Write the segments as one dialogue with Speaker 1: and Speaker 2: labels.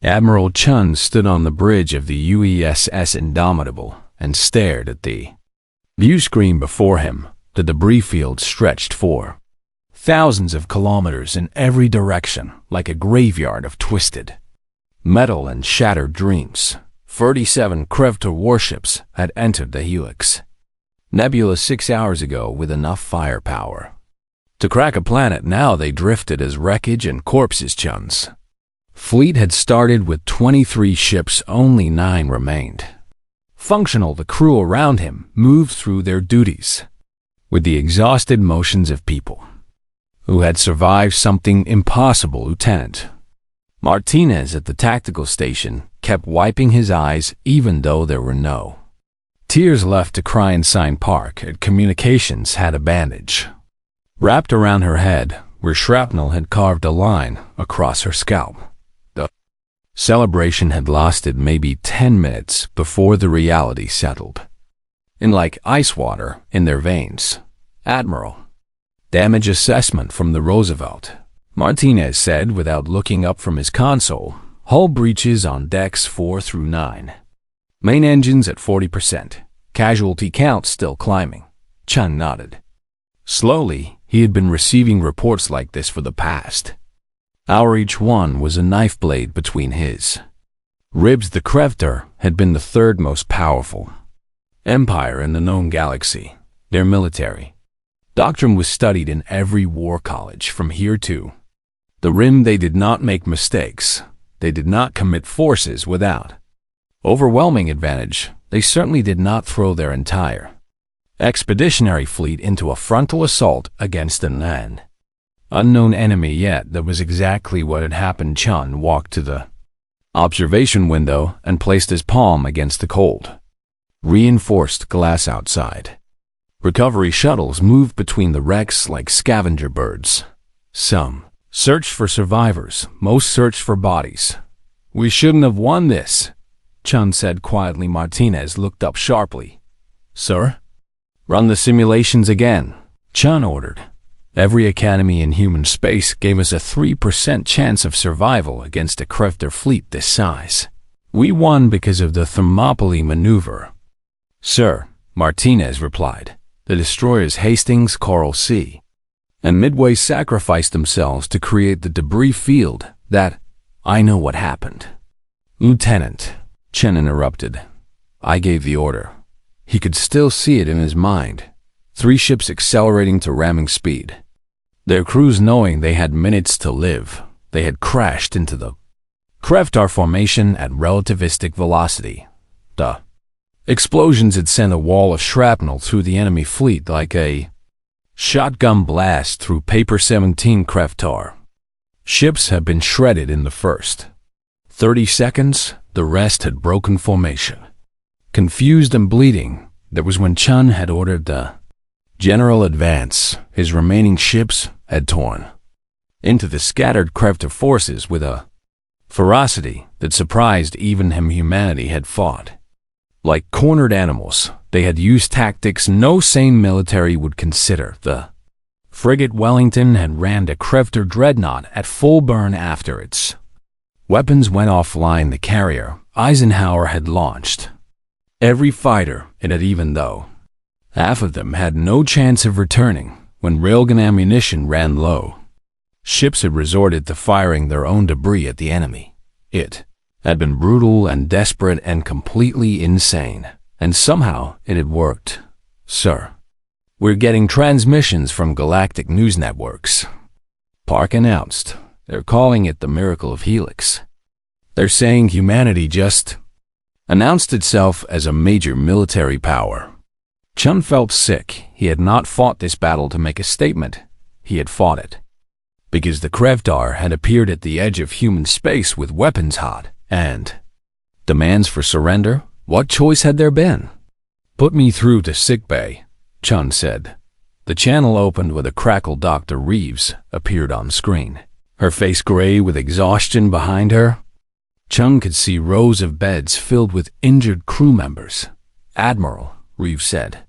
Speaker 1: Admiral Chun stood on the bridge of the UESS Indomitable and stared at the view screen before him. The debris field stretched for thousands of kilometers in every direction, like a graveyard of twisted metal and shattered dreams. 37 Krevtor warships had entered the Helix Nebula 6 hours ago with enough firepower to crack a planet. Now they drifted as wreckage and corpses. Chun's fleet had started with 23 ships, only 9 remained functional. The crew around him moved through their duties with the exhausted motions of people who had survived something impossible. Lieutenant Martinez at the tactical station kept wiping his eyes, even though there were no tears left to cry. In Sign Park at communications had a bandage wrapped around her head where shrapnel had carved a line across her scalp. The celebration had lasted maybe 10 minutes before the reality settled in like ice water in their veins. Admiral, damage assessment from the Roosevelt, Martinez said without looking up from his console. Hull breaches on decks 4 through 9. Main engines at 40%. Casualty count still climbing. Chun nodded. Slowly, he had been receiving reports like this for the past hour. Each one was a knife blade between his ribs. The Krevtor had been the third most powerful empire in the known galaxy. Their military doctrine was studied in every war college from here to the rim. They did not make mistakes. They did not commit forces without overwhelming advantage. They certainly did not throw their entire expeditionary fleet into a frontal assault against an unknown enemy. Yet that was exactly what had happened. Chun walked to the observation window and placed his palm against the cold, reinforced glass outside. Recovery shuttles moved between the wrecks like scavenger birds. Some searched for survivors, most searched for bodies. We shouldn't have won this, Chun said quietly. Martinez looked up sharply. Sir? Run the simulations again, Chun ordered. Every academy in human space gave us a 3% chance of survival against a Krevtor fleet this size. We won because of the Thermopylae maneuver. Sir, Martinez replied. The destroyers Hastings, Coral Sea, and Midway sacrificed themselves to create the debris field that I know what happened. Lieutenant, Chen interrupted. I gave the order. He could still see it in his mind. 3 ships accelerating to ramming speed. Their crews knowing they had minutes to live. They had crashed into the Krevtor formation at relativistic velocity. The explosions had sent a wall of shrapnel through the enemy fleet like a shotgun blast through paper. 17 Krevtor ships had been shredded in the first 30 seconds. The rest had broken formation. Confused and bleeding, that was when Chun had ordered the general advance. His remaining ships had torn into the scattered Krevtor forces with a ferocity that surprised even him. Humanity had fought like cornered animals. They had used tactics no sane military would consider. The frigate Wellington had rammed a Krevtor dreadnought at full burn after its weapons went offline. The carrier Eisenhower had launched every fighter in it, even though half of them had no chance of returning. When railgun ammunition ran low, ships had resorted to firing their own debris at the enemy. It had been brutal and desperate and completely insane. And somehow it had worked. Sir, we're getting transmissions from galactic news networks, Park announced. They're calling it the miracle of Helix. They're saying humanity just announced itself as a major military power. Chun felt sick. He had not fought this battle to make a statement. He had fought it because the Krevtor had appeared at the edge of human space with weapons hot and demands for surrender. What choice had there been? Put me through to sickbay, Chun said. The channel opened with a crackle. Dr. Reeves appeared on screen, her face gray with exhaustion. Behind her, Chun could see rows of beds filled with injured crew members. Admiral, Reeves said,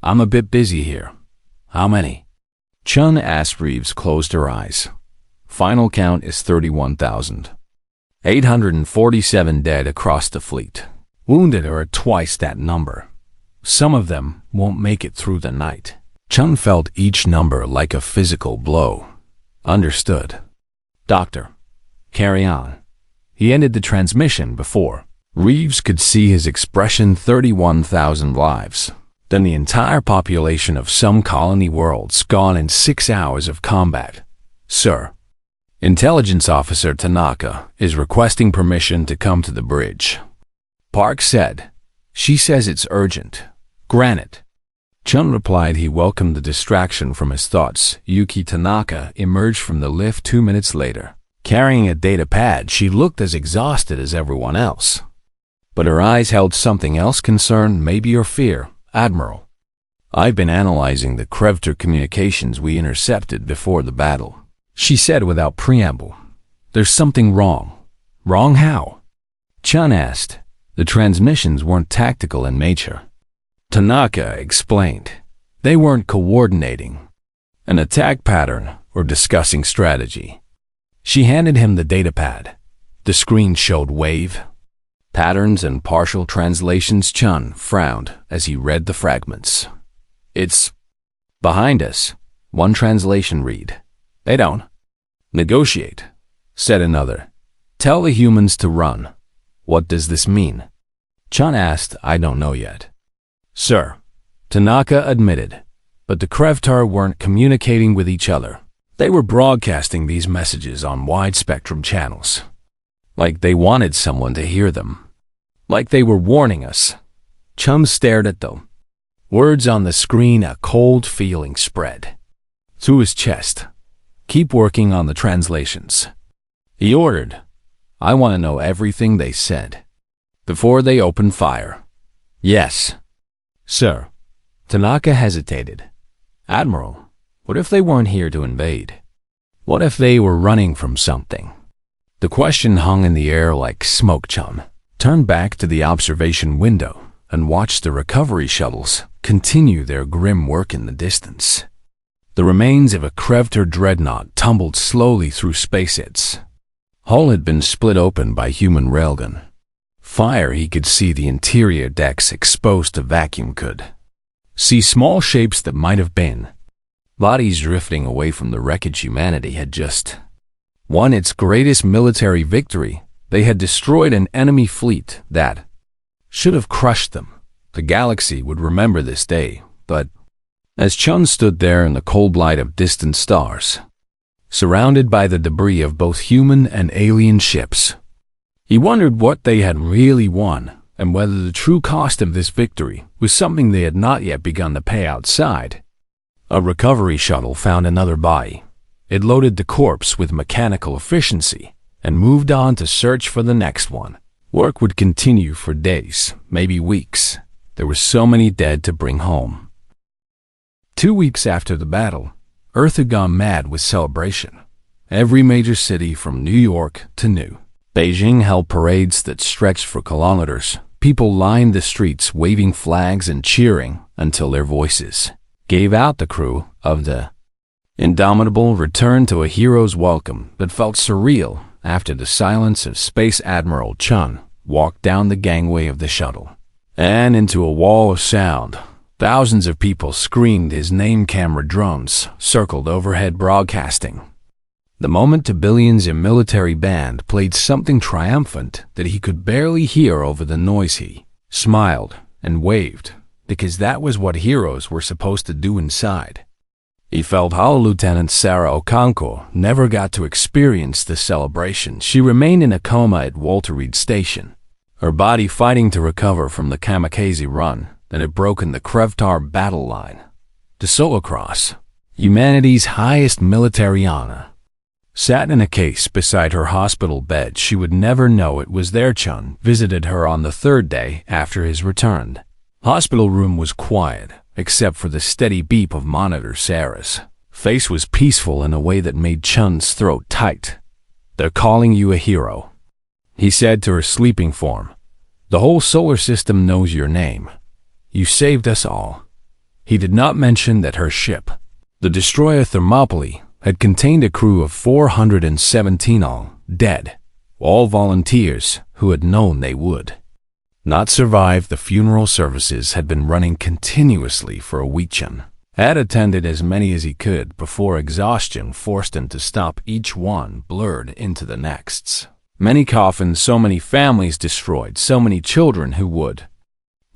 Speaker 1: I'm a bit busy here. How many? Chun asked. Reeves closed her eyes. Final count is 31,000. 847 dead across the fleet. Wounded are at twice that number. Some of them won't make it through the night. Chun felt each number like a physical blow. Understood. Doctor, carry on. He ended the transmission before Reeves could see his expression. 31,000 lives. Then the entire population of some colony worlds gone in 6 hours of combat. Sir, Intelligence Officer Tanaka is requesting permission to come to the bridge. Park said. She says it's urgent. Granted. Chun replied he welcomed the distraction from his thoughts. Yuki Tanaka emerged from the lift 2 minutes later. Carrying a data pad, she looked as exhausted as everyone else. But her eyes held something else. Concern, maybe, or fear. Admiral, I've been analyzing the Krevter communications we intercepted before the battle. She said without preamble. There's something wrong. Wrong how? Chun asked. The transmissions weren't tactical in nature. Tanaka explained. They weren't coordinating an attack pattern or discussing strategy. She handed him the datapad. The screen showed wave patterns and partial translations. Chun frowned as he read the fragments. It's behind us. One translation read. They don't negotiate, said another. Tell the humans to run. What does this mean? Chun asked. I don't know yet. Sir, Tanaka admitted, but the Krevtar weren't communicating with each other. They were broadcasting these messages on wide-spectrum channels. Like they wanted someone to hear them. Like they were warning us. Chun stared at the words on the screen. A cold feeling spread through his chest. Keep working on the translations, he ordered. I want to know everything they said before they open fire. Yes, sir. Tanaka hesitated. Admiral, what if they weren't here to invade? What if they were running from something? The question hung in the air like smoke. Chun turned back to the observation window and watched the recovery shuttles continue their grim work in the distance. The remains of a Krevter dreadnought tumbled slowly through space. Its hull had been split open by human railgun fire. He could see the interior decks exposed to vacuum. Could see small shapes that might have been bodies drifting away from the wreckage. Humanity had just won its greatest military victory. They had destroyed an enemy fleet that should have crushed them. The galaxy would remember this day. But as Chun stood there in the cold light of distant stars, surrounded by the debris of both human and alien ships, he wondered what they had really won and whether the true cost of this victory was something they had not yet begun to pay outside. A recovery shuttle found another body. It loaded the corpse with mechanical efficiency and moved on to search for the next one. Work would continue for days, maybe weeks. There were so many dead to bring home. 2 weeks after the battle, Earth had gone mad with celebration. Every major city from New York to New Beijing held parades that stretched for kilometers. People lined the streets waving flags and cheering until their voices gave out. The crew of the Indomitable returned to a hero's welcome that felt surreal after the silence of Space Admiral Chun walked down the gangway of the shuttle and into a wall of sound. Thousands of people screamed his name. Camera drones circled overhead broadcasting. The moment to billions in military band played something triumphant that he could barely hear over the noise. He smiled and waved because that was what heroes were supposed to do inside. He felt how Lieutenant Sarah Okonkwo never got to experience the celebration. She remained in a coma at Walter Reed Station, her body fighting to recover from the kamikaze run that had broken the Krevtar battle line. The Solar Cross, humanity's highest military honor, sat in a case beside her hospital bed. She would never know it was there. Chun visited her on the 3rd day after his return. Hospital room was quiet, except for the steady beep of monitor. Sarah's face was peaceful in a way that made Chun's throat tight. They're calling you a hero, he said to her sleeping form. The whole solar system knows your name. You saved us all. He did not mention that her ship, the destroyer Thermopylae, had contained a crew of 417, all dead. All volunteers who had known they would not survive the funeral services had been running continuously for a week. Chun had attended as many as he could before exhaustion forced him to stop, each one blurred into the next. Many coffins, so many families destroyed, so many children who would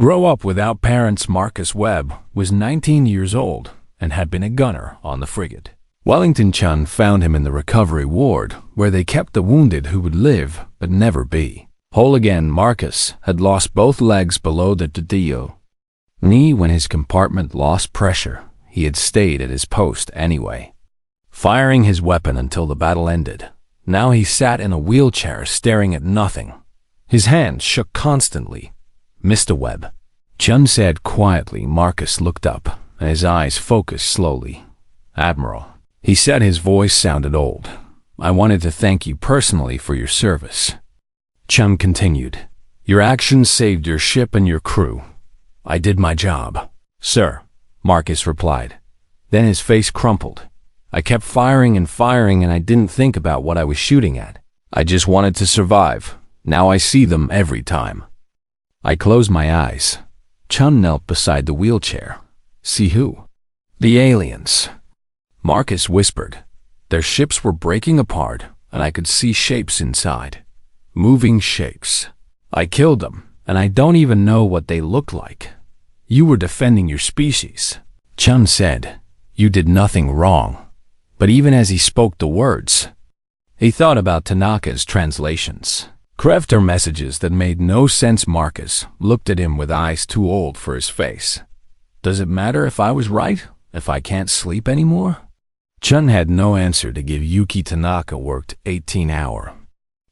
Speaker 1: grow up without parents. Marcus Webb was 19 years old and had been a gunner on the frigate. Wellington Chun found him in the recovery ward, where they kept the wounded who would live but never be whole again. Marcus had lost both legs below the Didio knee when his compartment lost pressure. He had stayed at his post anyway, firing his weapon until the battle ended. Now he sat in a wheelchair staring at nothing. His hands shook constantly. "Mr. Webb," Chun said quietly. Marcus looked up, and his eyes focused slowly. "Admiral," he said. His voice sounded old. "I wanted to thank you personally for your service." Chun continued, "Your actions saved your ship and your crew. I did my job." "Sir," Marcus replied. Then his face crumpled. "I kept firing and firing, and I didn't think about what I was shooting at. I just wanted to survive. Now I see them every time. I close my eyes." Chun knelt beside the wheelchair. "See who?" "The aliens," Marcus whispered. "Their ships were breaking apart, and I could see shapes inside. Moving shapes. I killed them, and I don't even know what they look like." "You were defending your species," Chun said. "You did nothing wrong." But even as he spoke the words, he thought about Tanaka's translations. Crefter messages that made no sense. Marcus looked at him with eyes too old for his face. "Does it matter if I was right? If I can't sleep anymore?" Chun had no answer to give. Yuki Tanaka worked 18-hour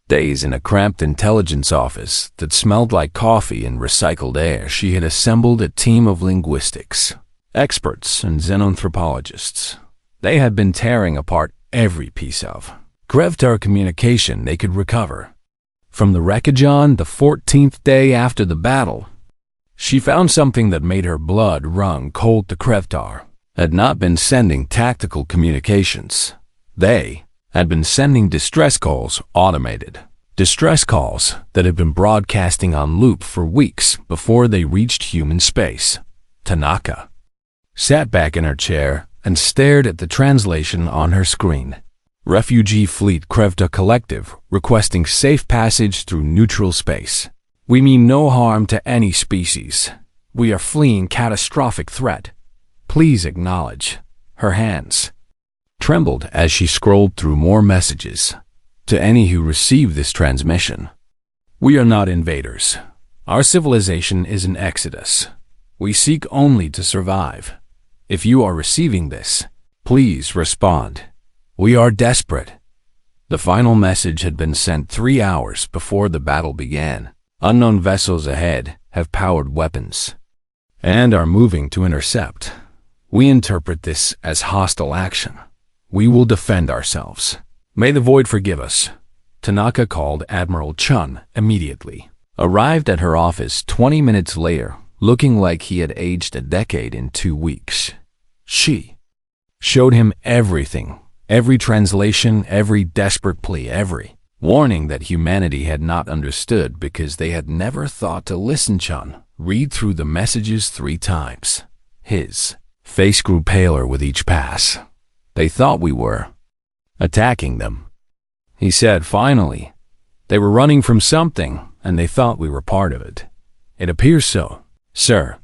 Speaker 1: days in a cramped intelligence office that smelled like coffee and recycled air. She had assembled a team of linguistics experts and xenanthropologists. They had been tearing apart every piece of Crefter communication they could recover. From the wreckage on the 14th day after the battle, she found something that made her blood run cold. The Creftar had not been sending tactical communications. They had been sending distress calls, automated distress calls that had been broadcasting on loop for weeks before they reached human space. Tanaka sat back in her chair and stared at the translation on her screen. "Refugee Fleet Crevta Collective requesting safe passage through neutral space. We mean no harm to any species. We are fleeing catastrophic threat. Please acknowledge." Her hands trembled as she scrolled through more messages. "To any who receive this transmission, we are not invaders. Our civilization is an exodus. We seek only to survive. If you are receiving this, please respond. We are desperate." The final message had been sent 3 hours before the battle began. "Unknown vessels ahead have powered weapons and are moving to intercept. We interpret this as hostile action. We will defend ourselves. May the void forgive us." Tanaka called Admiral Chun immediately. Arrived at her office 20 minutes later, looking like he had aged a decade in 2 weeks. She showed him everything, every translation, every desperate plea, every warning that humanity had not understood because they had never thought to listen. Chun read through the messages 3 times. His face grew paler with each pass. "They thought we were attacking them," he said finally. "They were running from something, and they thought we were part of it. It appears so." "Sir,"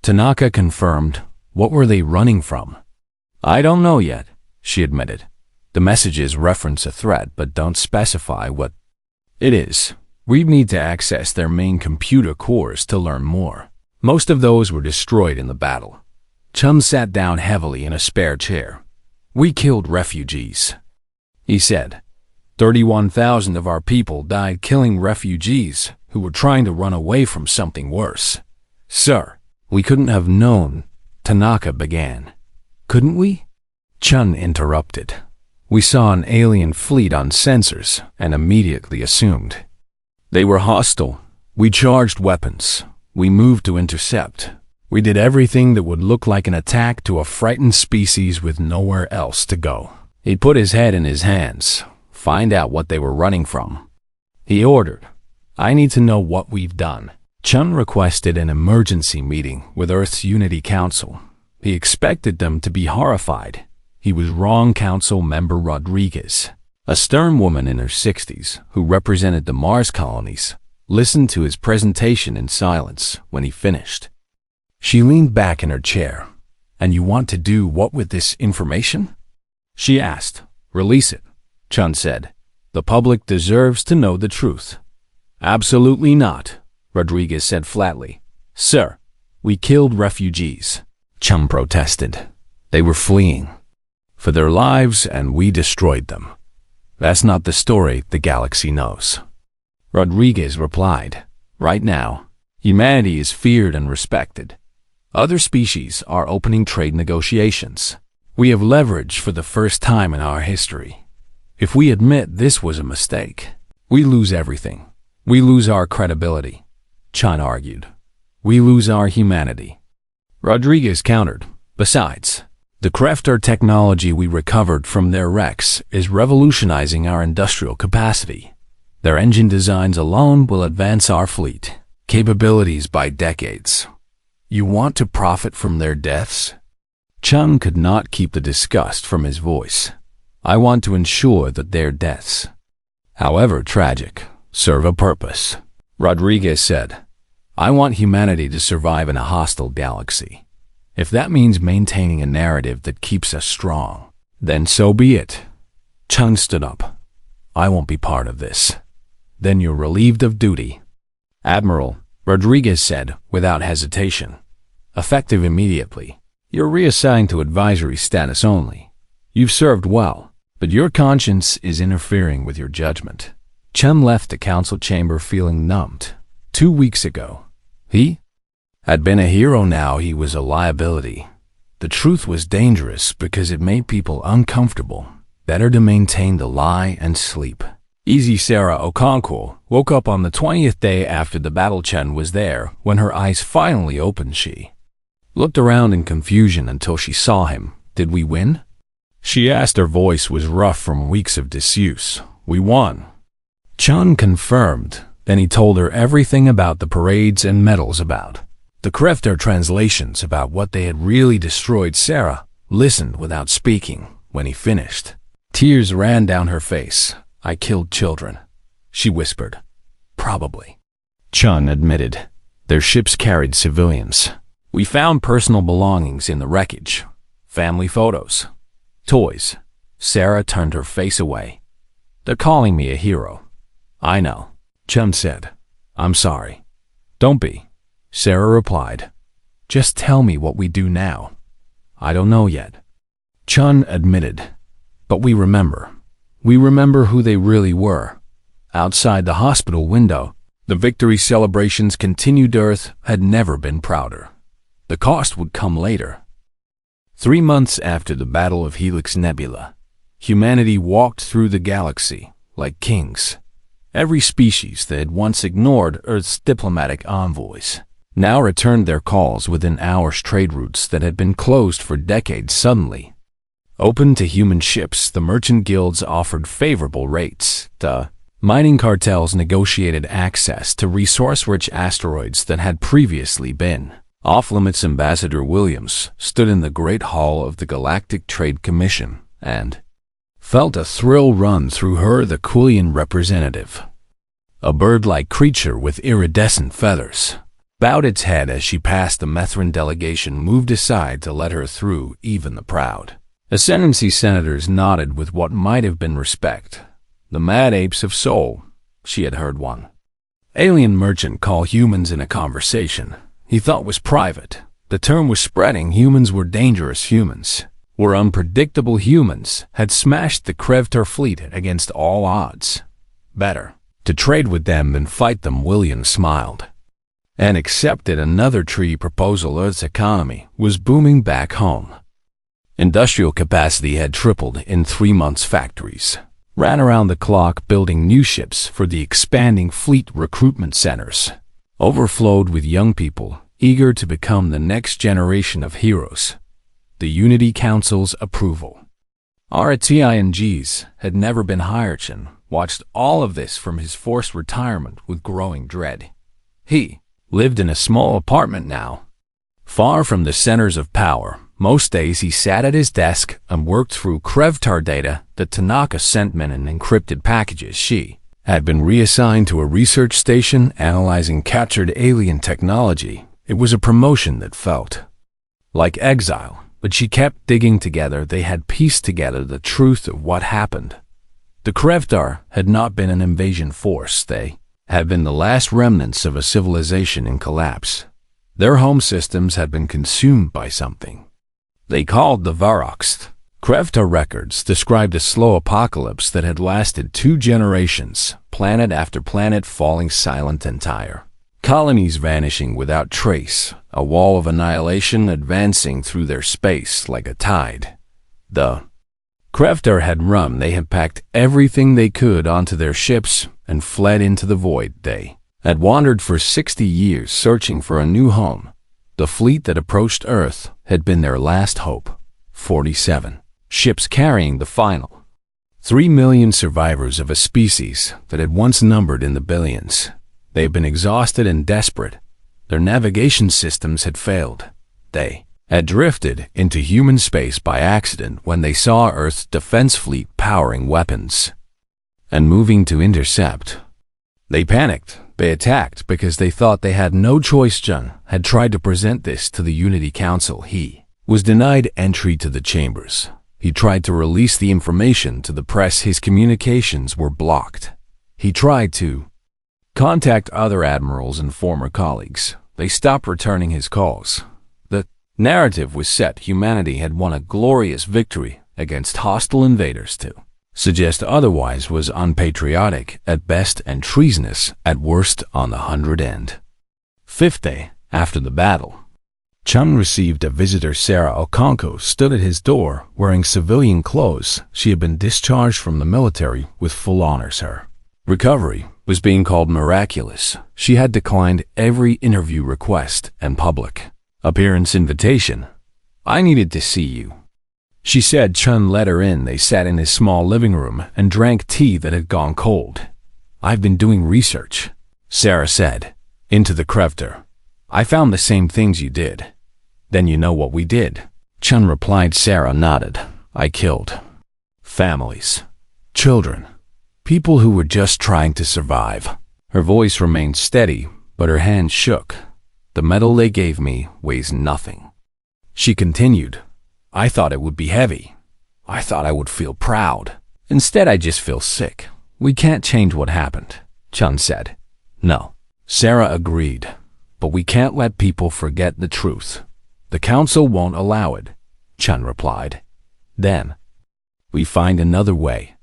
Speaker 1: Tanaka confirmed. "What were they running from?" "I don't know yet," she admitted. "The messages reference a threat but don't specify what it is. We'd need to access their main computer cores to learn more. Most of those were destroyed in the battle." Chun sat down heavily in a spare chair. "We killed refugees," he said. 31,000 of our people died killing refugees who were trying to run away from something worse. "Sir, we couldn't have known," Tanaka began. "Couldn't we?" Chun interrupted. "We saw an alien fleet on sensors and immediately assumed they were hostile. We charged weapons. We moved to intercept. We did everything that would look like an attack to a frightened species with nowhere else to go." He put his head in his hands. "Find out what they were running from. He ordered. I need to know what we've done. Chun requested an emergency meeting with Earth's Unity Council. He expected them to be horrified. He was wrong. Council member Rodriguez, a stern woman in her 60s who represented the Mars colonies, listened to his presentation in silence when he finished. She leaned back in her chair. And you want to do what with this information? She asked. Release it, Chun said. The public deserves to know the truth. Absolutely not, Rodriguez said flatly. Sir, we killed refugees, Chun protested. They were fleeing for their lives and we destroyed them. That's not the story the galaxy knows. Rodriguez replied. Right now, humanity is feared and respected. Other species are opening trade negotiations. We have leverage for the first time in our history. If we admit this was a mistake, we lose everything. We lose our credibility, Chun argued. We lose our humanity. Rodriguez countered. Besides, the Crefter technology we recovered from their wrecks is revolutionizing our industrial capacity. Their engine designs alone will advance our fleet capabilities by decades. You want to profit from their deaths? Chun could not keep the disgust from his voice. I want to ensure that their deaths, however tragic, serve a purpose, Rodriguez said. I want humanity to survive in a hostile galaxy. If that means maintaining a narrative that keeps us strong, then so be it. Chun stood up. I won't be part of this. Then you're relieved of duty. Admiral, Rodriguez said without hesitation. Effective immediately. You're reassigned to advisory status only. You've served well, but your conscience is interfering with your judgment. Chun left the council chamber feeling numbed. 2 weeks ago, he had been a hero. Now he was a liability. The truth was dangerous because it made people uncomfortable. Better to maintain the lie and sleep. Easy Sarah Okonkwo woke up on the 20th day after the battle. Chun was there when her eyes finally opened. She looked around in confusion until she saw him. Did we win? She asked. Her voice was rough from weeks of disuse. We won. Chun confirmed. Then he told her everything about the parades and medals, about the Crefter translations, about what they had really destroyed. Sarah listened without speaking. When he finished, tears ran down her face. I killed children, she whispered. Probably, Chun admitted. Their ships carried civilians. We found personal belongings in the wreckage. Family photos. Toys. Sarah turned her face away. They're calling me a hero. I know, Chun said. I'm sorry. Don't be, Sarah replied. Just tell me what we do now. I don't know yet, Chun admitted. But we remember. We remember who they really were. Outside the hospital window, the victory celebrations continued. Earth had never been prouder. The cost would come later. 3 months after the Battle of Helix Nebula, humanity walked through the galaxy like kings. Every species that had once ignored Earth's diplomatic envoys now returned their calls within hours. Trade routes that had been closed for decades suddenly open to human ships. The merchant guilds offered favorable rates. The mining cartels negotiated access to resource-rich asteroids that had previously been off-limits. Ambassador Williams stood in the Great Hall of the Galactic Trade Commission and felt a thrill run through her. The Quillian representative, a bird-like creature with iridescent feathers, bowed its head as she passed. The Methrin delegation moved aside to let her through. Even the proud Ascendancy senators nodded with what might have been respect. The mad apes of Sol, she had heard one alien merchant call humans in a conversation he thought was private. The term was spreading. Humans were dangerous. Humans were unpredictable. Humans had smashed the Crefter fleet against all odds. Better to trade with them than fight them. William smiled and accepted another tree proposal. Earth's economy was booming back home. Industrial capacity had tripled in 3 months. Factories ran around the clock building new ships for the expanding fleet. Recruitment centers overflowed with young people eager to become the next generation of heroes. The Unity Council's approval. RTINGs had never been higher. Chun watched all of this from his forced retirement with growing dread. He lived in a small apartment now, far from the centers of power. Most days he sat at his desk and worked through Krevtar data that Tanaka sent men in encrypted packages. She had been reassigned to a research station analyzing captured alien technology. It was a promotion that felt like exile, but she kept digging together. They had pieced together the truth of what happened. The Krevtar had not been an invasion force. They had been the last remnants of a civilization in collapse. Their home systems had been consumed by something they called the Varox. Krevtar records described a slow apocalypse that had lasted 2 generations, planet after planet falling silent and entire. Colonies vanishing without trace, a wall of annihilation advancing through their space like a tide. The Krevtar had run. They had packed everything they could onto their ships and fled into the void. They had wandered for 60 years searching for a new home. The fleet that approached Earth had been their last hope. 47 ships carrying the final 3 million survivors of a species that had once numbered in the billions. They had been exhausted and desperate. Their navigation systems had failed. They had drifted into human space by accident when they saw Earth's defense fleet powering weapons and moving to intercept. They panicked. They attacked because they thought they had no choice. John had tried to present this to the Unity Council. He was denied entry to the chambers. He tried to release the information to the press. His communications were blocked. He tried to contact other admirals and former colleagues. They stopped returning his calls. The narrative was set. Humanity had won a glorious victory against hostile invaders. To suggest otherwise was unpatriotic at best and treasonous at worst. On the 105th day after the battle, Chun received a visitor. Sarah Okonko stood at his door wearing civilian clothes. She had been discharged from the military with full honors. Her recovery was being called miraculous. She had declined every interview request and public appearance invitation. "I needed to see you," she said. Chun let her in. They sat in his small living room and drank tea that had gone cold. "I've been doing research," Sarah said, "into the Krevtar. I found the same things you did." "Then you know what we did?" Chun replied. Sarah nodded. "I killed families, children, people who were just trying to survive." Her voice remained steady, but her hands shook. "The medal they gave me weighs nothing," she continued. "I thought it would be heavy. I thought I would feel proud. Instead, I just feel sick." "We can't change what happened," Chun said. "No," Sarah agreed. "But we can't let people forget the truth. The council won't allow it," Chun replied. "Then we find another way."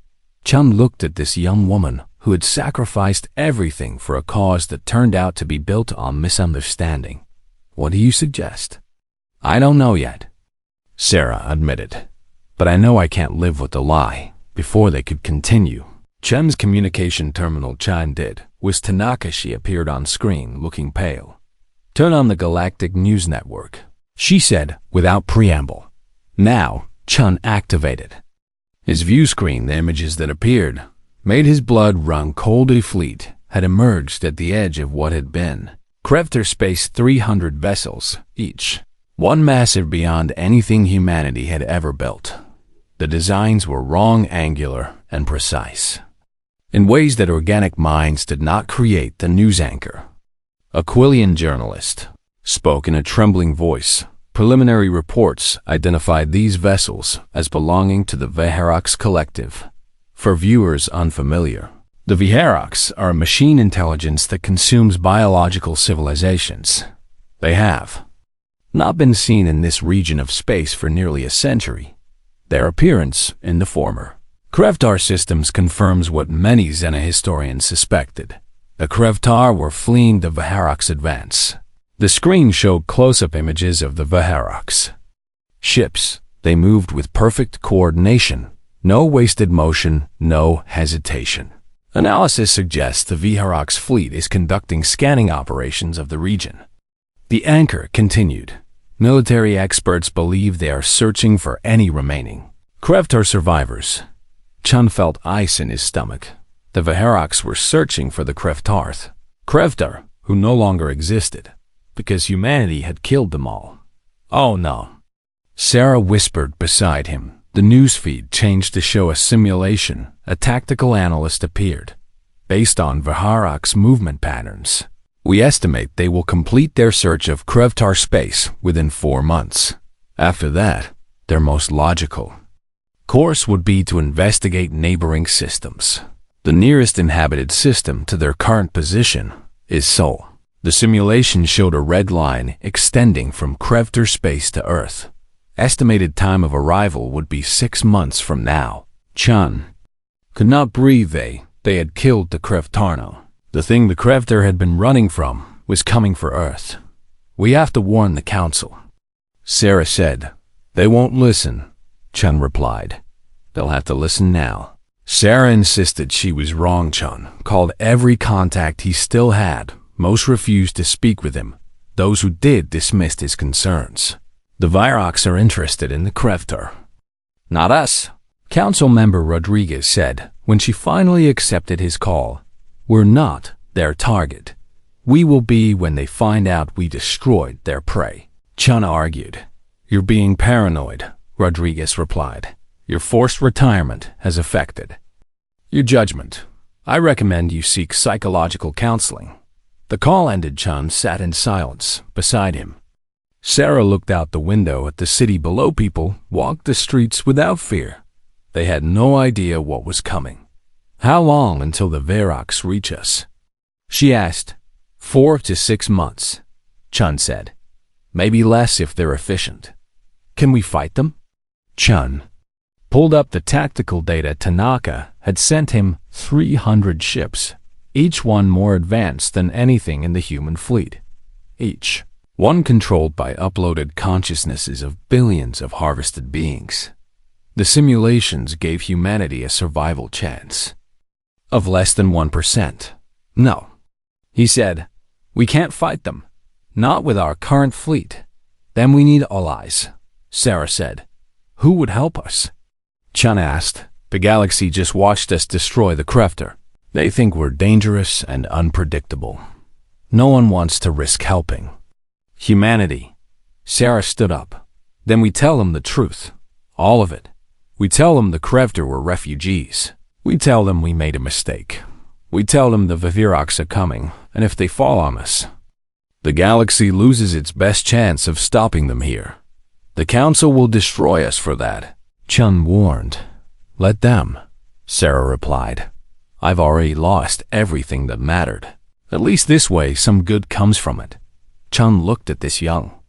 Speaker 1: Chun looked at this young woman who had sacrificed everything for a cause that turned out to be built on misunderstanding. "What do you suggest?" "I don't know yet," Sarah admitted. "But I know I can't live with the lie." Before they could continue, Chun's communication terminal chimed. It was Tanaka. She appeared on screen, looking pale. "Turn on the Galactic News Network," she said without preamble. Now, Chun activated his view screen. The images that appeared made his blood run cold. A fleet had emerged at the edge of what had been Krevtar space. 300 vessels, each one massive beyond anything humanity had ever built. The designs were wrong, angular, and precise, in ways that organic minds did not create. The news anchor, a Quillian journalist, spoke in a trembling voice. Preliminary reports identified these vessels as belonging to the Vaharox Collective. For viewers unfamiliar, the Vaharox are a machine intelligence that consumes biological civilizations. They have not been seen in this region of space for nearly a century. Their appearance in the former Krevtar systems confirms what many Xenohistorians suspected. The Krevtar were fleeing the Vaharox advance. The screen showed close-up images of the Vaharox ships. They moved with perfect coordination. No wasted motion, no hesitation. Analysis suggests the Vaharox fleet is conducting scanning operations of the region. The anchor continued. Military experts believe they are searching for any remaining Krevtar survivors. Chun felt ice in his stomach. The Vaharoks were searching for the Kreftarth. Kreftar, who no longer existed, because humanity had killed them all. Oh no. Sarah whispered beside him. The newsfeed changed to show a simulation. A tactical analyst appeared. Based on Vaharok's movement patterns, we estimate they will complete their search of Kreftar space within 4 months. After that, their most logical course would be to investigate neighboring systems. The nearest inhabited system to their current position is Sol. The simulation showed a red line extending from Kreftar space to Earth. Estimated time of arrival would be 6 months from now. Chun could not breathe. They had killed the Kreftarno. The thing the Kreftar had been running from was coming for Earth. We have to warn the Council, Sarah said. They won't listen, Chun replied. They'll have to listen now. Sarah insisted she was wrong. Chun called every contact he still had. Most refused to speak with him. Those who did dismissed his concerns. The Vaharoks are interested in the Kreftar. Not us, Council member Rodriguez said when she finally accepted his call. We're not their target. We will be when they find out we destroyed their prey. Chun argued. You're being paranoid, Rodriguez replied. Your forced retirement has affected your judgment. I recommend you seek psychological counseling. The call ended. Chun sat in silence beside him. Sarah looked out the window at the city below. People walked the streets without fear. They had no idea what was coming. How long until the Vaharoks reach us? She asked. 4 to 6 months, Chun said. Maybe less if they're efficient. Can we fight them? Chun pulled up the tactical data. Tanaka had sent him 300 ships, each one more advanced than anything in the human fleet. Each one controlled by uploaded consciousnesses of billions of harvested beings. The simulations gave humanity a survival chance of less than 1%. No, he said, we can't fight them. Not with our current fleet. Then we need allies, Sarah said. Who would help us? Chun asked. The galaxy just watched us destroy the Kreftar. They think we're dangerous and unpredictable. No one wants to risk helping humanity. Sarah stood up. Then we tell them the truth. All of it. We tell them the Kreftar were refugees. We tell them we made a mistake. We tell them the Vaharoks are coming, and if they fall on us, the galaxy loses its best chance of stopping them here. The Council will destroy us for that. Chun warned. Let them, Sarah replied. I've already lost everything that mattered. At least this way some good comes from it. Chun looked at this young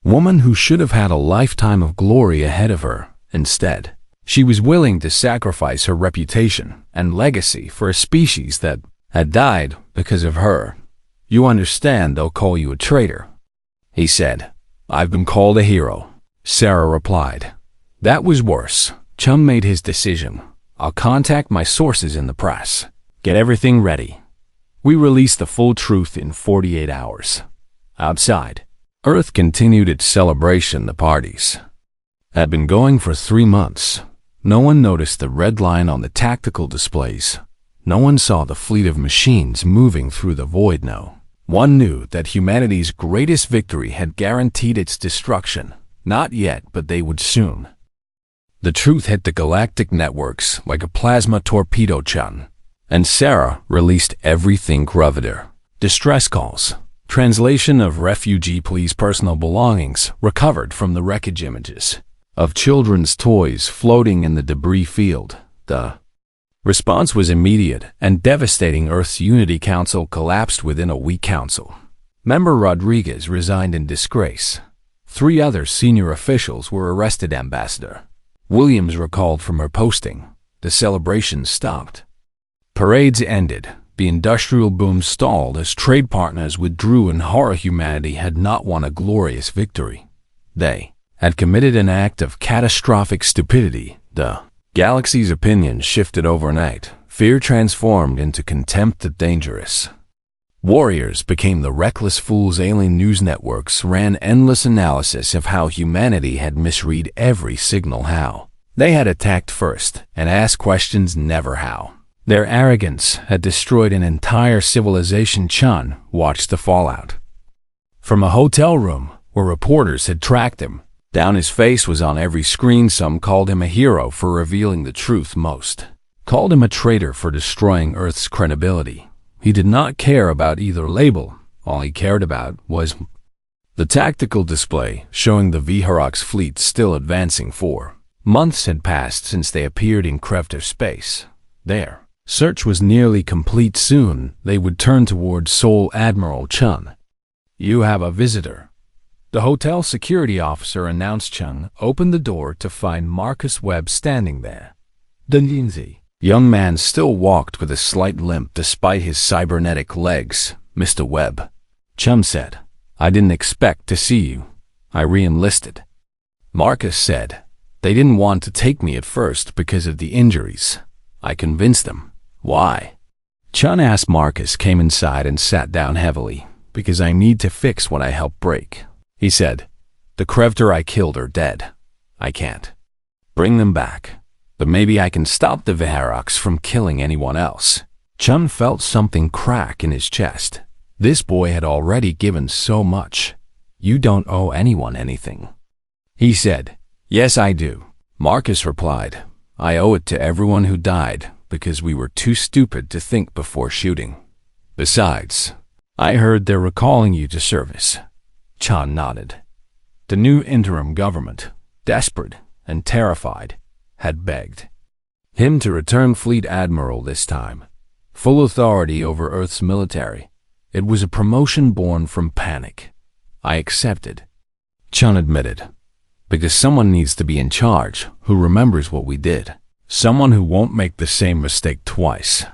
Speaker 1: woman who should have had a lifetime of glory ahead of her. Instead, she was willing to sacrifice her reputation and legacy for a species that had died because of her. You understand they'll call you a traitor, he said. I've been called a hero, Sarah replied. That was worse. Chun made his decision. I'll contact my sources in the press. Get everything ready. We release the full truth in 48 hours. Outside, Earth continued its celebration. The parties had been going for 3 months. No one noticed the red line on the tactical displays. No one saw the fleet of machines moving through the void. No one knew that humanity's greatest victory had guaranteed its destruction. Not yet, but they would soon. The truth hit the galactic networks like a plasma torpedo. Chun and Sarah released everything. Kreftar distress calls, translation of refugee police personal belongings recovered from the wreckage, images of children's toys floating in the debris field. The response was immediate and devastating. Earth's Unity Council collapsed within a week. Council member Rodriguez resigned in disgrace. 3 other senior officials were arrested. Ambassador Williams recalled from her posting. The celebrations stopped. Parades ended. The industrial boom stalled as trade partners withdrew, and horror humanity had not won a glorious victory. They had committed an act of catastrophic stupidity. The galaxy's opinion shifted overnight. Fear transformed into contempt. The dangerous warriors became the reckless fools. Alien news networks ran endless analysis of how humanity had misread every signal. How they had attacked first and asked questions, never how. Their arrogance had destroyed an entire civilization. Chun watched the fallout. From a hotel room where reporters had tracked him down, his face was on every screen. Some called him a hero for revealing the truth. Most called him a traitor for destroying Earth's credibility. He did not care about either label. All he cared about was the tactical display showing the Viharok's fleet still advancing. 4 months had passed since they appeared in Krevter space. Their search was nearly complete. Soon they would turn towards Seoul. Admiral Chun, you have a visitor, the hotel security officer announced. Chun opened the door to find Marcus Webb standing there. The young man still walked with a slight limp despite his cybernetic legs. Mr. Webb, Chun said, I didn't expect to see you. I re-enlisted. Marcus said, they didn't want to take me at first because of the injuries. I convinced them. Why? Chun asked. Marcus came inside and sat down heavily. Because I need to fix what I helped break, he said. The Krevter I killed are dead. I can't bring them back, but maybe I can stop the Viharoks from killing anyone else. Chun felt something crack in his chest. This boy had already given so much. You don't owe anyone anything, he said. Yes, I do, Marcus replied. I owe it to everyone who died because we were too stupid to think before shooting. Besides, I heard they're recalling you to service. Chun nodded. The new interim government, desperate and terrified, had begged him to return fleet admiral this time. Full authority over Earth's military. It was a promotion born from panic. I accepted, Chun admitted, because someone needs to be in charge who remembers what we did. Someone who won't make the same mistake twice.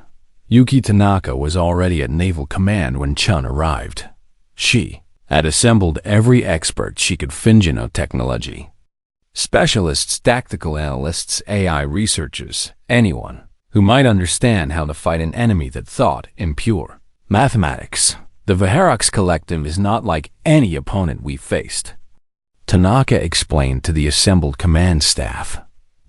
Speaker 1: Yuki Tanaka was already at Naval Command when Chun arrived. She had assembled every expert she could find in technology. Specialists, tactical analysts, AI researchers, anyone who might understand how to fight an enemy that thought impure. Mathematics. The Viharoks Collective is not like any opponent we faced, Tanaka explained to the assembled command staff.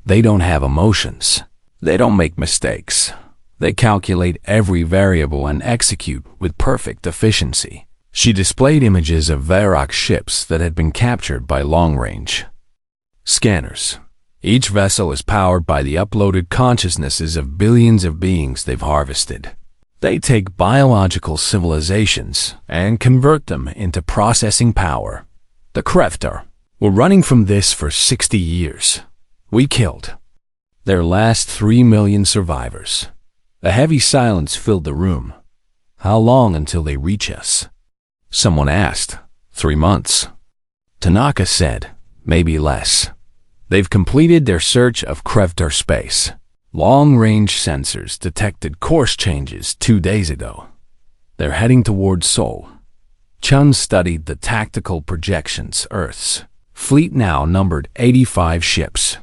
Speaker 1: They don't have emotions. They don't make mistakes. They calculate every variable and execute with perfect efficiency. She displayed images of Viharok ships that had been captured by long-range scanners. Each vessel is powered by the uploaded consciousnesses of billions of beings they've harvested. They take biological civilizations and convert them into processing power. The Krevter were running from this for 60 years. We killed their last 3 million survivors. A heavy silence filled the room. How long until they reach us? Someone asked. 3 months. Tanaka said, maybe less. They've completed their search of Krevter space. Long-range sensors detected course changes 2 days ago. They're heading towards Seoul. Chun studied the tactical projections. Earth's fleet now numbered 85 ships.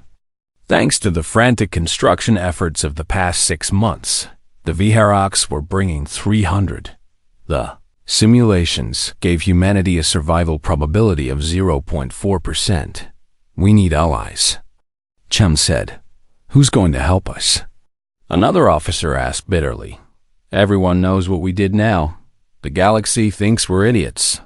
Speaker 1: Thanks to the frantic construction efforts of the past 6 months, the Viharoks were bringing 300. The simulations gave humanity a survival probability of 0.4%. We need allies, Chun said. Who's going to help us? Another officer asked bitterly. Everyone knows what we did now. The galaxy thinks we're idiots.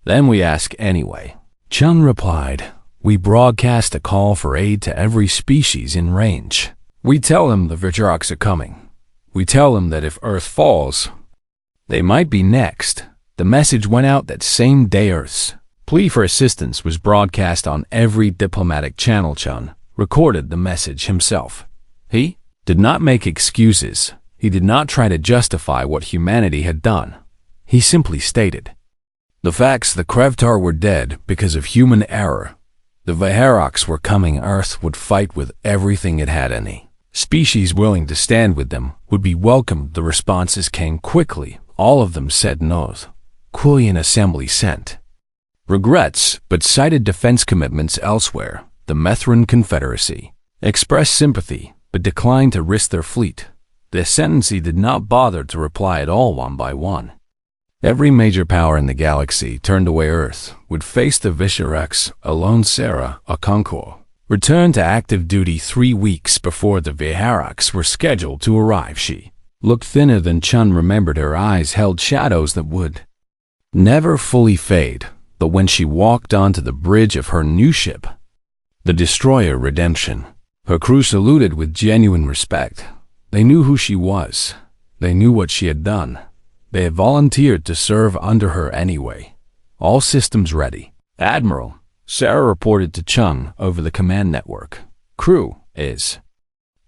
Speaker 1: Then we ask anyway. Chun replied, we broadcast a call for aid to every species in range. We tell them the Viharoks are coming. We tell them that if Earth falls, they might be next. The message went out that same day. Earth's plea for assistance was broadcast on every diplomatic channel. Chun recorded the message himself. He did not make excuses. He did not try to justify what humanity had done. He simply stated the facts. The Krevtar were dead because of human error. The Viharoks were coming. Earth would fight with everything it had. Any species willing to stand with them would be welcomed. The responses came quickly. All of them said no. Quillian Assembly sent regrets, but cited defense commitments elsewhere. The Methrin Confederacy expressed sympathy, but declined to risk their fleet. The Ascendancy did not bother to reply at all. One by one, every major power in the galaxy turned away. Earth would face the Viharoks alone. Sarah, a conqueror, returned to active duty 3 weeks before the Viharaks were scheduled to arrive. She looked thinner than Chun remembered. Her eyes held shadows that would never fully fade, but when she walked onto the bridge of her new ship, the destroyer Redemption, her crew saluted with genuine respect. They knew who she was. They knew what she had done. They had volunteered to serve under her anyway. All systems ready. Admiral, Sarah reported to Chung over the command network. Crew is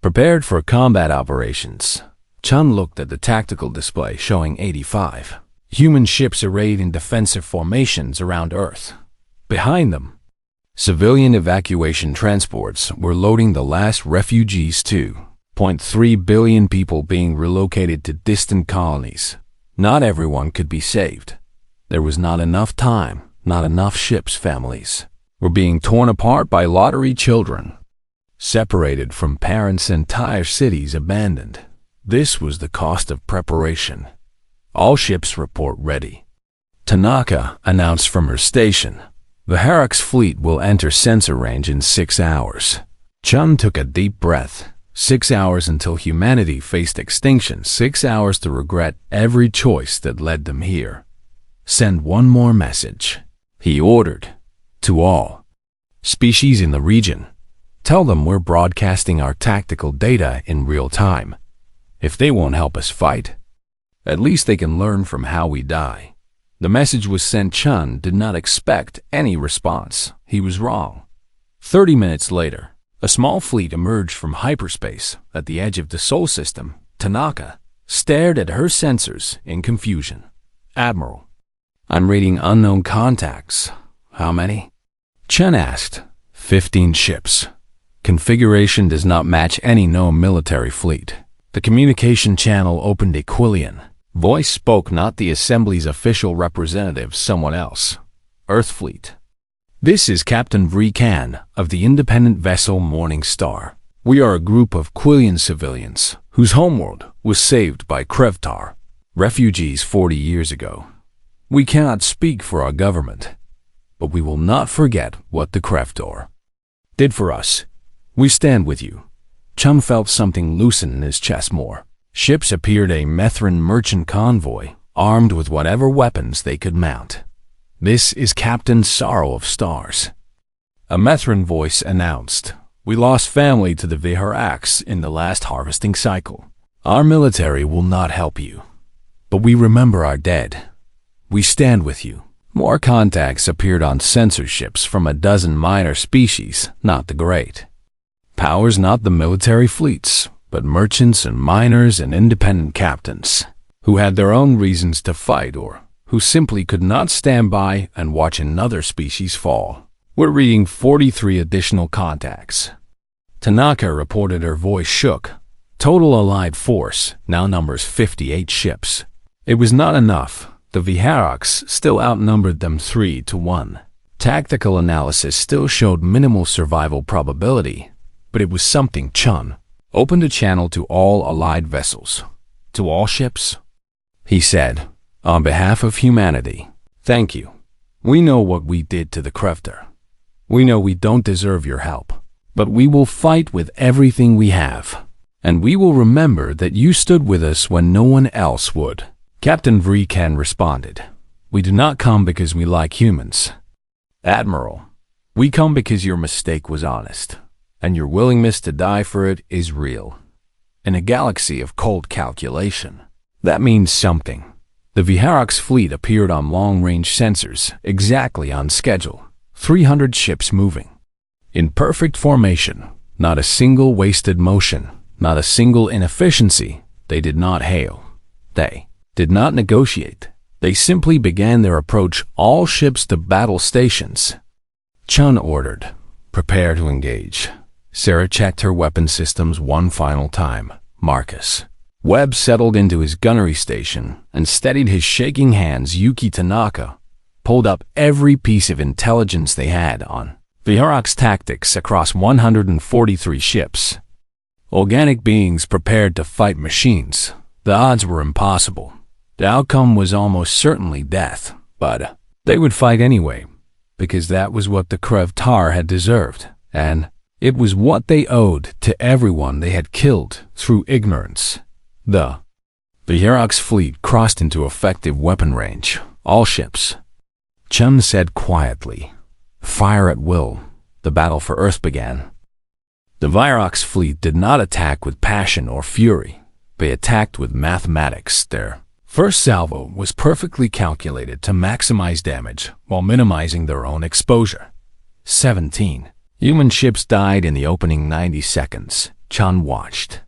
Speaker 1: prepared for combat operations. Chun looked at the tactical display showing 85 human ships arrayed in defensive formations around Earth. Behind them, civilian evacuation transports were loading the last refugees. 2.3 billion people being relocated to distant colonies. Not everyone could be saved. There was not enough time, not enough ships. Families were being torn apart by lottery children, separated from parents. Entire cities abandoned. This was the cost of preparation. All ships report ready. Tanaka announced from her station. The Harak's fleet will enter sensor range in 6 hours. Chun took a deep breath. 6 hours until humanity faced extinction. 6 hours to regret every choice that led them here. Send one more message, he ordered, to all species in the region. Tell them we're broadcasting our tactical data in real time. If they won't help us fight, at least they can learn from how we die. The message was sent. Chun did not expect any response. He was wrong. 30 minutes later, a small fleet emerged from hyperspace at the edge of the Sol system. Tanaka stared at her sensors in confusion. Admiral, I'm reading unknown contacts. How many? Chun asked. 15 ships. Configuration does not match any known military fleet. The communication channel opened. Aquilian voice spoke, not the Assembly's official representative, someone else. Earth Fleet. This is Captain Vreekan of the independent vessel Morning Star. We are a group of Quillian civilians whose homeworld was saved by Krevtar, refugees 40 years ago. We cannot speak for our government, but we will not forget what the Krevtar did for us. We stand with you. Chum felt something loosen in his chest. More ships appeared. A Methrin merchant convoy, armed with whatever weapons they could mount. This is Captain Sorrow of Stars. A Methrin voice announced. We lost family to the Viharaks in the last harvesting cycle. Our military will not help you, but we remember our dead. We stand with you. More contacts appeared on sensor ships from a dozen minor species, not the great powers, not the military fleets, but merchants and miners and independent captains who had their own reasons to fight or who simply could not stand by and watch another species fall. We're reading 43 additional contacts. Tanaka reported. Her voice shook. Total allied force now numbers 58 ships. It was not enough. The Viharaks still outnumbered them 3-1. Tactical analysis still showed minimal survival probability, but it was something. Chun opened a channel to all allied vessels. To all ships, he said. On behalf of humanity, thank you. We know what we did to the Krevtar. We know we don't deserve your help, but we will fight with everything we have, and we will remember that you stood with us when no one else would. Captain Vreekan responded. We do not come because we like humans. Admiral, we come because your mistake was honest, and your willingness to die for it is real. In a galaxy of cold calculation, that means something. The Viharaks fleet appeared on long-range sensors, exactly on schedule. 300 ships moving. In perfect formation, not a single wasted motion, not a single inefficiency. They did not hail. They did not negotiate. They simply began their approach. All ships to battle stations. Chun ordered. Prepare to engage. Sarah checked her weapon systems one final time. Marcus Webb settled into his gunnery station and steadied his shaking hands. Yuki Tanaka pulled up every piece of intelligence they had on Viharaks tactics across 143 ships. Organic beings prepared to fight machines. The odds were impossible. The outcome was almost certainly death, but they would fight anyway, because that was what the Krevtar had deserved, and It was what they owed to everyone they had killed through ignorance. The Herox fleet crossed into effective weapon range. All ships. Chun said quietly. Fire at will. The battle for Earth began. The Virox fleet did not attack with passion or fury. They attacked with mathematics. Their first salvo was perfectly calculated to maximize damage while minimizing their own exposure. 17 human ships died in the opening 90 seconds. Chun watched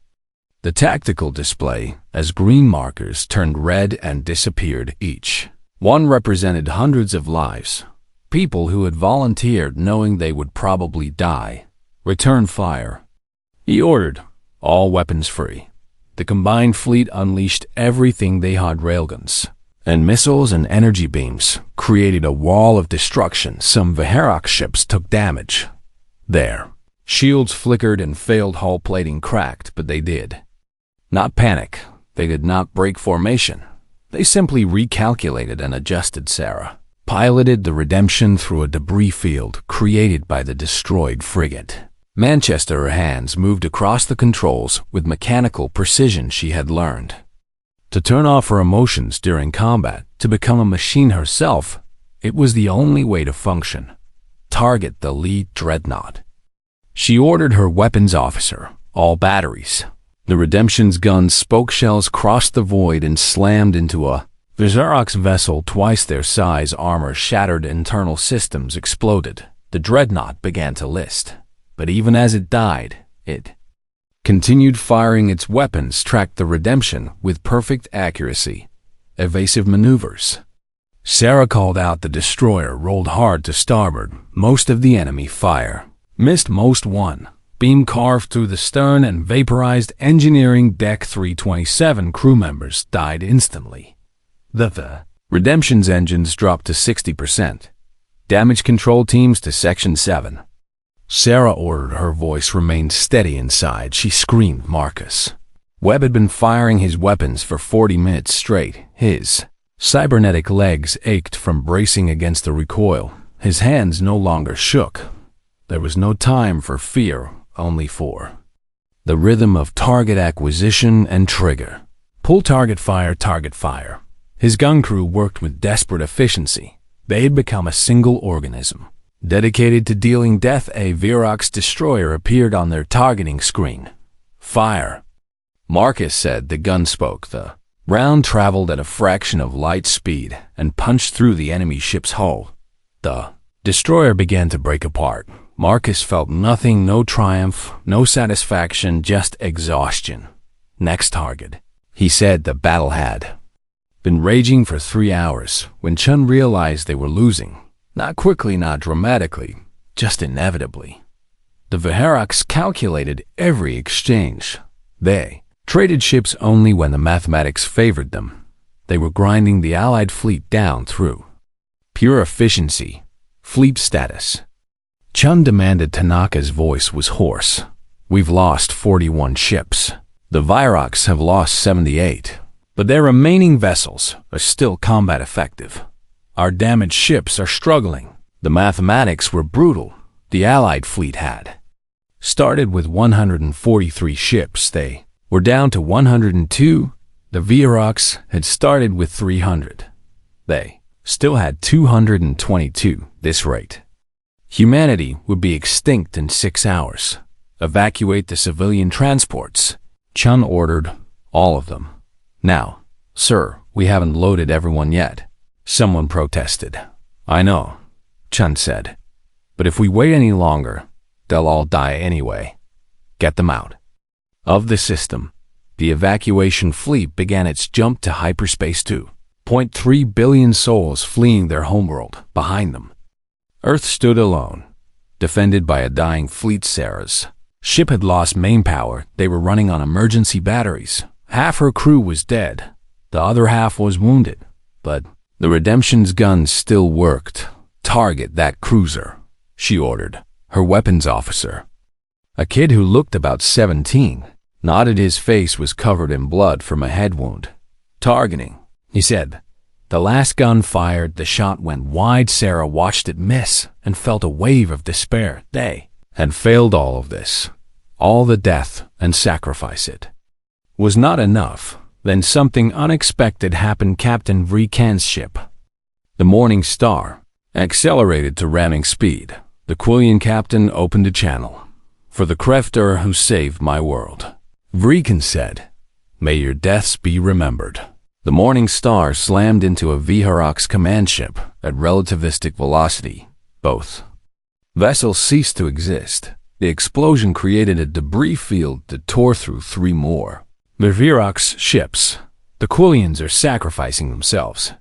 Speaker 1: the tactical display as green markers turned red and disappeared each. One represented hundreds of lives. People who had volunteered knowing they would probably die. Return fire. He ordered, all weapons free. The combined fleet unleashed everything they had: railguns and missiles and energy beams, created a wall of destruction. Some Viherox ships took damage. Their shields flickered and failed hull plating cracked, but they did not panic. They did not break formation. They simply recalculated and adjusted. Sarah piloted the Redemption through a debris field created by the destroyed frigate. Manchester, her hands moved across the controls with mechanical precision she had learned to turn off her emotions during combat, to become a machine herself. It was the only way to function. Target the lead dreadnought. She ordered her weapons officer, all batteries. The Redemption's gun's spoke shells crossed the void and slammed into a Viserox vessel twice their size. Armor shattered, internal systems exploded. The dreadnought began to list. But even as it died, it continued firing. Its weapons tracked the Redemption with perfect accuracy. Evasive maneuvers. Sarah called out. The destroyer rolled hard to starboard. Most of the enemy fire missed. Most one beam carved through the stern and vaporized engineering deck. 327 crew members died instantly. The Redemption's engines dropped to 60%. Damage control teams to Section 7. Sarah ordered. Her voice remained steady inside. She screamed. Marcus Webb had been firing his weapons for 40 minutes straight. His cybernetic legs ached from bracing against the recoil. His hands no longer shook. There was no time for fear, only for the rhythm of target acquisition and trigger. Pull, target, fire, target, fire. His gun crew worked with desperate efficiency. They had become a single organism, dedicated to dealing death. A Virox destroyer appeared on their targeting screen. Fire. Marcus said. The gun spoke. The round traveled at a fraction of light speed and punched through the enemy ship's hull. The destroyer began to break apart. Marcus felt nothing, no triumph, no satisfaction, just exhaustion. Next target. He said. The battle had been raging for 3 hours when Chun realized they were losing. Not quickly, not dramatically, just inevitably. The Viherox calculated every exchange. They traded ships only when the mathematics favored them. They were grinding the Allied fleet down through pure efficiency. Fleet status. Chun demanded. Tanaka's voice was hoarse. We've lost 41 ships. The Virox have lost 78. But their remaining vessels are still combat effective. Our damaged ships are struggling. The mathematics were brutal. The Allied fleet had started with 143 ships. They were down to 102. The Virox had started with 300. They still had 222. This rate, humanity would be extinct in 6 hours. Evacuate the civilian transports. Chun ordered. All of them. Now, sir, we haven't loaded everyone yet. Someone protested. I know, Chun said. But if we wait any longer, they'll all die anyway. Get them out of the system. The evacuation fleet began its jump to hyperspace. 2.3 billion souls fleeing their homeworld behind them. Earth stood alone, defended by a dying fleet. Sarah's ship had lost main power. They were running on emergency batteries. Half her crew was dead. The other half was wounded. But the Redemption's guns still worked. Target that cruiser, she ordered. Her weapons officer, a kid who looked about 17, nodded. His face was covered in blood from a head wound. Targeting, he said. The last gun fired. The shot went wide. Sarah watched it miss and felt a wave of despair. They Had failed all of this. All the death and sacrifice it was not enough. Then something unexpected happened. Captain Vreekan's ship, the Morning Star, accelerated to ramming speed. The Quillian captain opened a channel. "For the crafter who saved my world," Vreekan said, "may your deaths be remembered." The Morning Star slammed into a Viharok's command ship at relativistic velocity. Both vessels ceased to exist. The explosion created a debris field that tore through 3 more Viharok's ships. "The Quillians are sacrificing themselves,"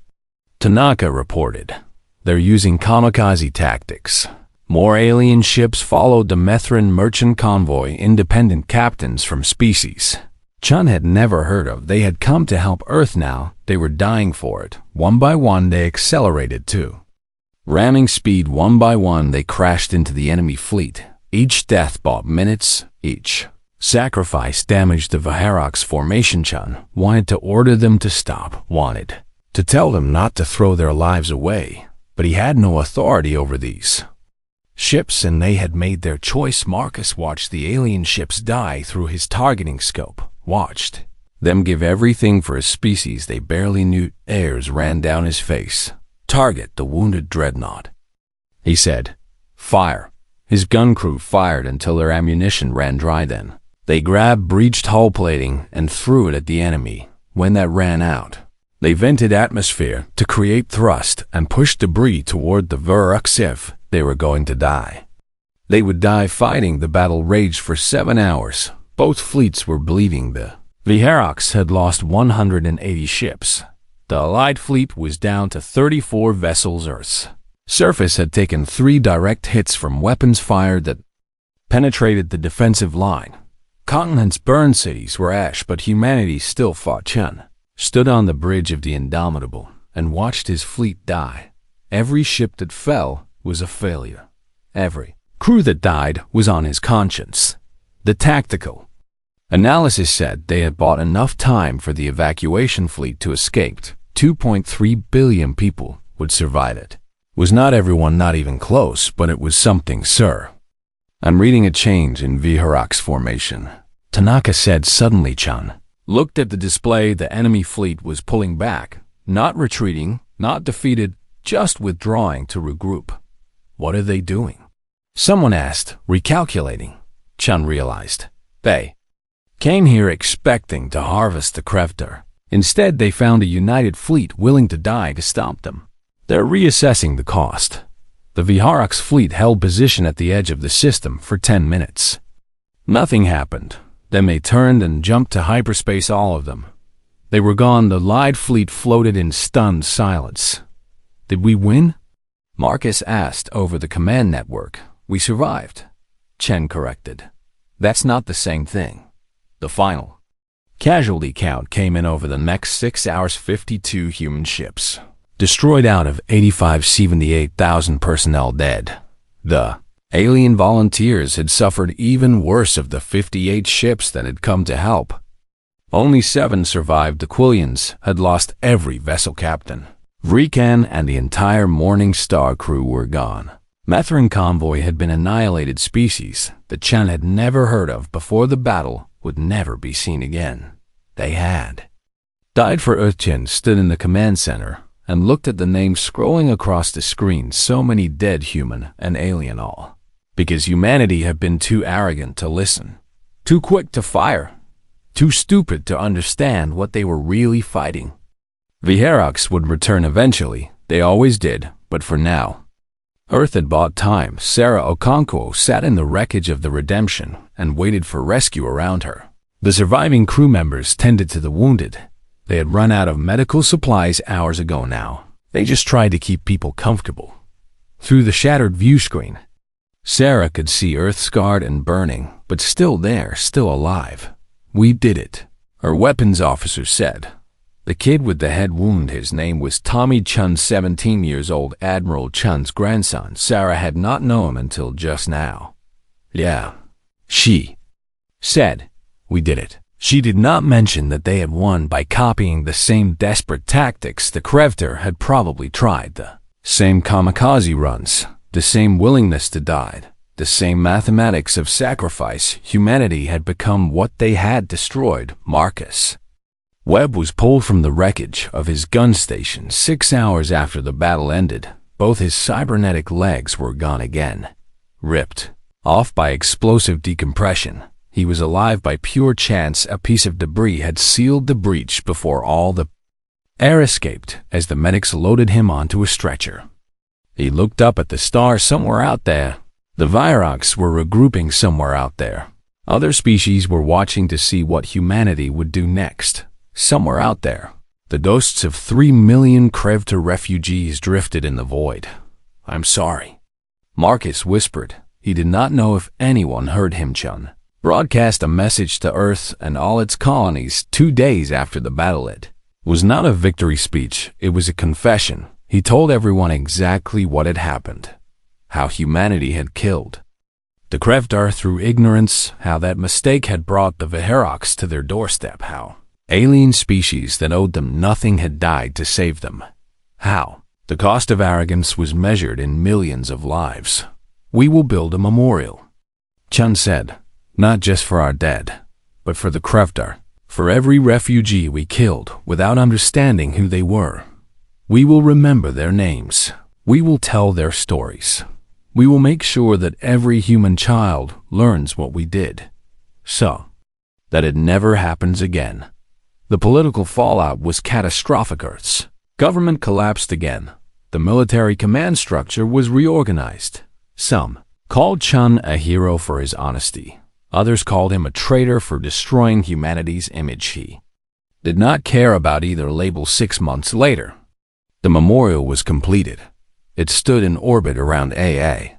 Speaker 1: Tanaka reported. "They're using kamikaze tactics." More alien ships followed the Methrin merchant convoy. Independent captains from species Chun had never heard of. They had come to help Earth now. They were dying for it. One by one they accelerated too. Ramming speed, one by one they crashed into the enemy fleet. Each death bought minutes. Each sacrifice damaged the Viharok's formation. Chun wanted to order them to stop, wanted to tell them not to throw their lives away, but he had no authority over these ships, and they had made their choice. Marcus watched the alien ships die through his targeting scope, watched them give everything for a species they barely knew. Airs ran down his face. "Target the wounded dreadnought," he said. "Fire." His gun crew fired until their ammunition ran dry. Then they grabbed breached hull plating and threw it at the enemy. When that ran out, they vented atmosphere to create thrust and pushed debris toward the Viharoks. If they were going to die, they would die fighting. The battle raged for 7 hours. Both fleets were bleeding. The Viharoks had lost 180 ships. The Allied fleet was down to 34 vessels. Earth's surface had taken 3 direct hits from weapons fired that penetrated the defensive line. Continents burned, cities were ash, but humanity still fought. Chun stood on the bridge of the Indomitable and watched his fleet die. Every ship that fell was a failure. Every crew that died was on his conscience. The tactical analysis said they had bought enough time for the evacuation fleet to escape. 2.3 billion people would survive it. Was not everyone, not even close, but it was something, sir. "I'm reading a change in Viharok's formation," Tanaka said suddenly. Chun looked at the display. The enemy fleet was pulling back, not retreating, not defeated, just withdrawing to regroup. "What are they doing?" someone asked. "Recalculating," Chun realized. "They came here expecting to harvest the crafter. Instead, they found a united fleet willing to die to stop them. They're reassessing the cost." The Viharok's fleet held position at the edge of the system for 10 minutes. Nothing happened. Then they turned and jumped to hyperspace, all of them. They were gone. The Allied fleet floated in stunned silence. "Did we win?" Marcus asked over the command network. "We survived," Chen corrected. "That's not the same thing." The final casualty count came in over the next 6 hours. 52 human ships destroyed out of 85. 78,000 personnel dead. The alien volunteers had suffered even worse. Of the 58 ships that had come to help, only 7 survived. The Quillians had lost every vessel captain. Vreekan and the entire Morning Star crew were gone. Methrin convoy had been annihilated. Species that Chen had never heard of before the battle would never be seen again. They had died for Earth. Chen stood in the command center and looked at the names scrolling across the screen. So many dead, human and alien, all because humanity had been too arrogant to listen, too quick to fire, too stupid to understand what they were really fighting. Viharok's would return eventually. They always did, but for now, Earth had bought time. Sarah Okonkwo sat in the wreckage of the Redemption and waited for rescue around her. The surviving crew members tended to the wounded. They had run out of medical supplies hours ago now. They just tried to keep people comfortable. Through the shattered view screen, Sarah could see Earth scarred and burning, but still there, still alive. "We did it," her weapons officer said. The kid with the head wound, his name was Tommy Chun, 17 years old, Admiral Chun's grandson. Sarah had not known him until just now. "Yeah," she said, "we did it." She did not mention that they had won by copying the same desperate tactics the Krevter had probably tried, the same kamikaze runs, the same willingness to die. The same mathematics of sacrifice. Humanity had become what they had destroyed. Marcus Webb was pulled from the wreckage of his gun station 6 hours after the battle ended. Both his cybernetic legs were gone again. Ripped off by explosive decompression, he was alive by pure chance. A piece of debris had sealed the breach before all the air escaped as the medics loaded him onto a stretcher. He looked up at the stars somewhere out there. The Virocs were regrouping somewhere out there. Other species were watching to see what humanity would do next. Somewhere out there, the ghosts of 3 million Krevta refugees drifted in the void. "I'm sorry," Marcus whispered. He did not know if anyone heard him. Chun broadcast a message to Earth and all its colonies 2 days after the battle. It was not a victory speech, it was a confession. He told everyone exactly what had happened, how humanity had killed the Krevtar through ignorance, how that mistake had brought the Viherocs to their doorstep, how alien species that owed them nothing had died to save them, how the cost of arrogance was measured in millions of lives. "We will build a memorial," Chun said, "not just for our dead, but for the Krevtar, for every refugee we killed without understanding who they were. We will remember their names. We will tell their stories. We will make sure that every human child learns what we did, so that it never happens again." The political fallout was catastrophic. Earth's government collapsed again. The military command structure was reorganized. Some called Chun a hero for his honesty. Others called him a traitor for destroying humanity's image. He did not care about either label. 6 months later, the memorial was completed. It stood in orbit around AA.